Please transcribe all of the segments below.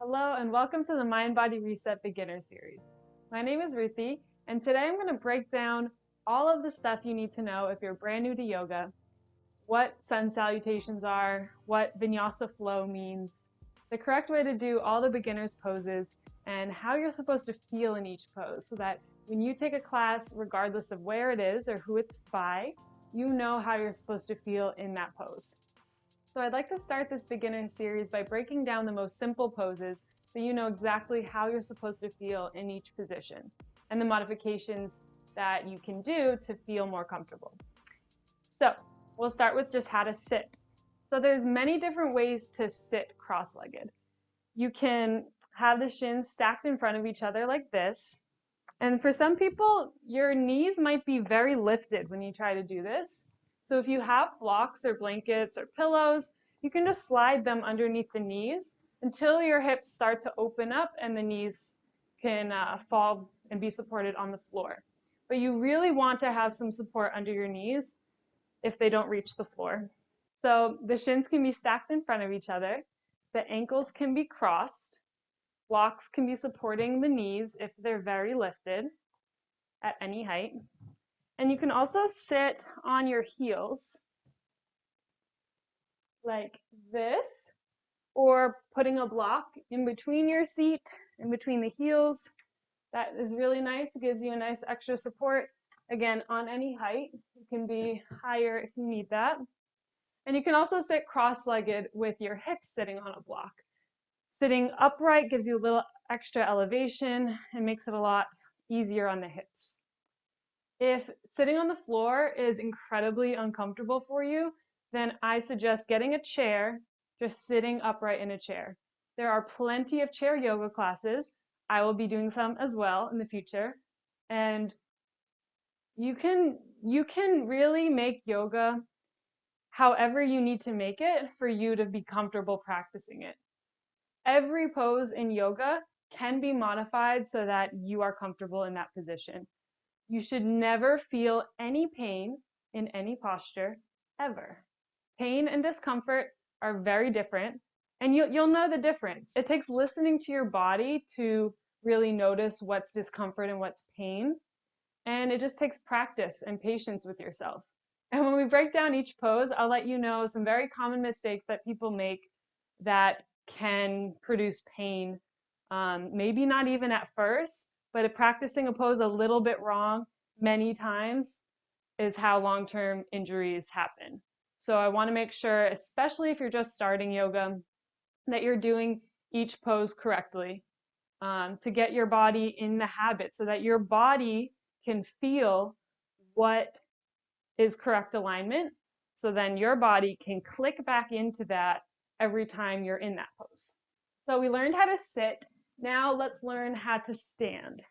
Hello and welcome to the Mind Body Reset Beginner Series. My name is Ruthie and today I'm going to break down all of the stuff you need to know if you're brand new to yoga, what sun salutations are, what vinyasa flow means, the correct way to do all the beginner's poses, and how you're supposed to feel in each pose so that when you take a class, regardless of where it is or who it's by, you know how you're supposed to feel in that pose. So I'd like to start this beginner series by breaking down the most simple poses so you know exactly how you're supposed to feel in each position and the modifications that you can do to feel more comfortable. So we'll start with just how to sit. So there's many different ways to sit cross-legged. You can have the shins stacked in front of each other like this. And for some people, your knees might be very lifted when you try to do this. So if you have blocks or blankets or pillows, you can just slide them underneath the knees until your hips start to open up and the knees can fall and be supported on the floor. But you really want to have some support under your knees if they don't reach the floor. So the shins can be stacked in front of each other. The ankles can be crossed. Blocks can be supporting the knees if they're very lifted at any height. And you can also sit on your heels like this, or putting a block in between your seat, in between the heels. That is really nice. It gives you a nice extra support. Again, on any height. You can be higher if you need that. And you can also sit cross-legged with your hips sitting on a block. Sitting upright gives you a little extra elevation and makes it a lot easier on the hips. If sitting on the floor is incredibly uncomfortable for you, then I suggest getting a chair, just sitting upright in a chair. There are plenty of chair yoga classes. I will be doing some as well in the future. And you can really make yoga however you need to make it for you to be comfortable practicing it. Every pose in yoga can be modified so that you are comfortable in that position. You should never feel any pain in any posture, ever. Pain and discomfort are very different, and you'll know the difference. It takes listening to your body to really notice what's discomfort and what's pain, and it just takes practice and patience with yourself. And when we break down each pose, I'll let you know some very common mistakes that people make that can produce pain, maybe not even at first, but practicing a pose a little bit wrong many times is how long-term injuries happen. So I want to make sure, especially if you're just starting yoga, that you're doing each pose correctly to get your body in the habit so that your body can feel what is correct alignment. So then your body can click back into that every time you're in that pose. So we learned how to sit. Now let's learn how to stand.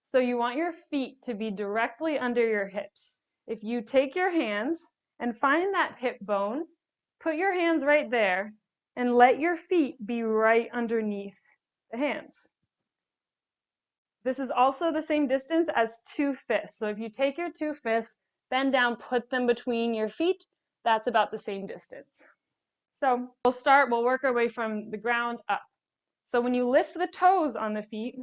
So you want your feet to be directly under your hips. If you take your hands and find that hip bone, put your hands right there and let your feet be right underneath the hands. This is also the same distance as 2 fists. So if you take your 2 fists, bend down, put them between your feet, that's about the same distance. So we'll work our way from the ground up. So when you lift the toes on the feet,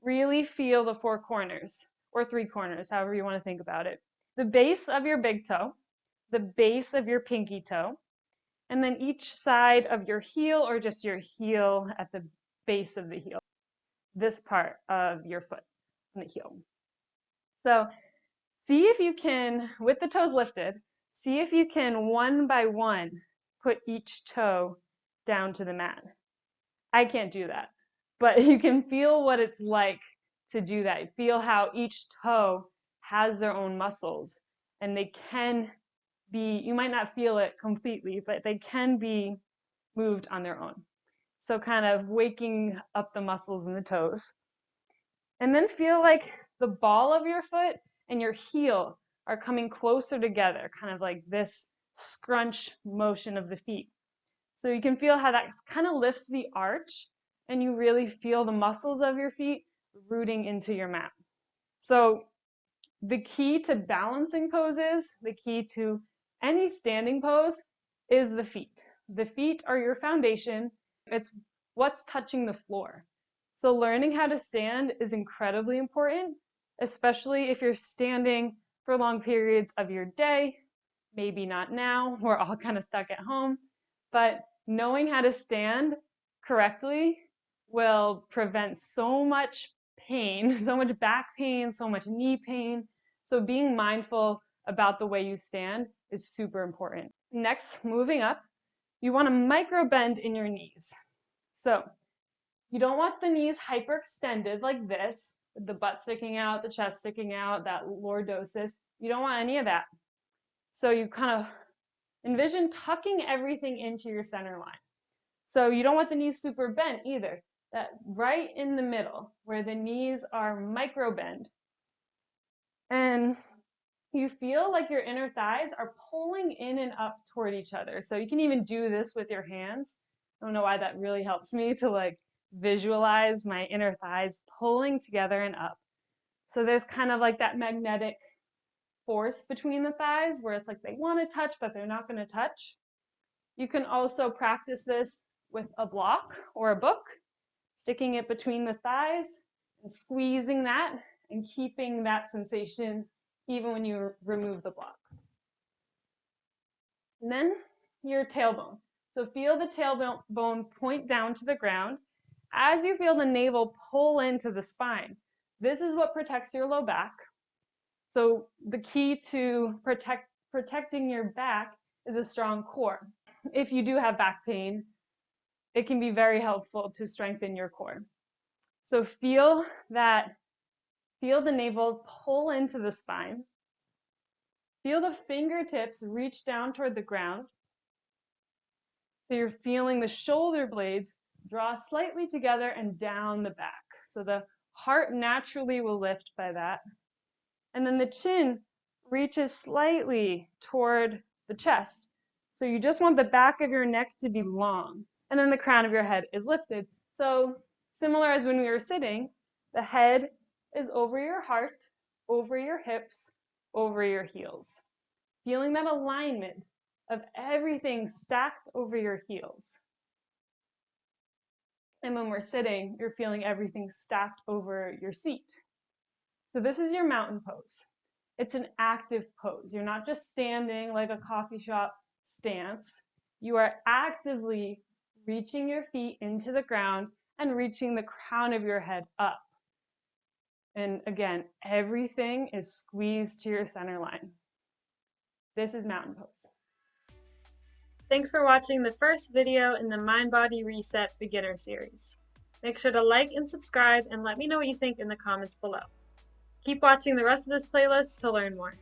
really feel the 4 corners, or 3 corners, however you want to think about it. The base of your big toe, the base of your pinky toe, and then each side of your heel, or just your heel at the base of the heel. This part of your foot on the heel. So see if you can, with the toes lifted, see if you can one by one put each toe down to the mat. I can't do that, but you can feel what it's like to do that. Feel how each toe has their own muscles, and they can be, you might not feel it completely, but they can be moved on their own. So kind of waking up the muscles in the toes. And then feel like the ball of your foot and your heel are coming closer together, kind of like this scrunch motion of the feet. So you can feel how that kind of lifts the arch and you really feel the muscles of your feet rooting into your mat. So the key to balancing poses, the key to any standing pose is the feet. The feet are your foundation. It's what's touching the floor. So learning how to stand is incredibly important, especially if you're standing for long periods of your day. Maybe not now, we're all kind of stuck at home, but knowing how to stand correctly will prevent so much pain, so much back pain, so much knee pain. So being mindful about the way you stand is super important. Next, moving up, you want to micro bend in your knees. So you don't want the knees hyperextended like this, with the butt sticking out, the chest sticking out, that lordosis. You don't want any of that. So you kind of envision tucking everything into your center line. So you don't want the knees super bent either. That right in the middle, where the knees are micro bend. And you feel like your inner thighs are pulling in and up toward each other. So you can even do this with your hands. I don't know why that really helps me to like visualize my inner thighs pulling together and up. So there's kind of like that magnetic force between the thighs where it's like they want to touch, but they're not going to touch. You can also practice this with a block or a book, sticking it between the thighs and squeezing that and keeping that sensation even when you remove the block. And then your tailbone. So feel the tailbone point down to the ground as you feel the navel pull into the spine. This is what protects your low back. So the key to protecting your back is a strong core. If you do have back pain, it can be very helpful to strengthen your core. So feel the navel pull into the spine. Feel the fingertips reach down toward the ground. So you're feeling the shoulder blades draw slightly together and down the back. So the heart naturally will lift by that. And then the chin reaches slightly toward the chest. So you just want the back of your neck to be long. And then the crown of your head is lifted. So similar as when we were sitting, the head is over your heart, over your hips, over your heels. Feeling that alignment of everything stacked over your heels. And when we're sitting, you're feeling everything stacked over your seat. So this is your mountain pose. It's an active pose. You're not just standing like a coffee shop stance. You are actively reaching your feet into the ground and reaching the crown of your head up. And again, everything is squeezed to your center line. This is mountain pose. Thanks for watching the first video in the Mind Body Reset Beginner Series. Make sure to like and subscribe and let me know what you think in the comments below. Keep watching the rest of this playlist to learn more.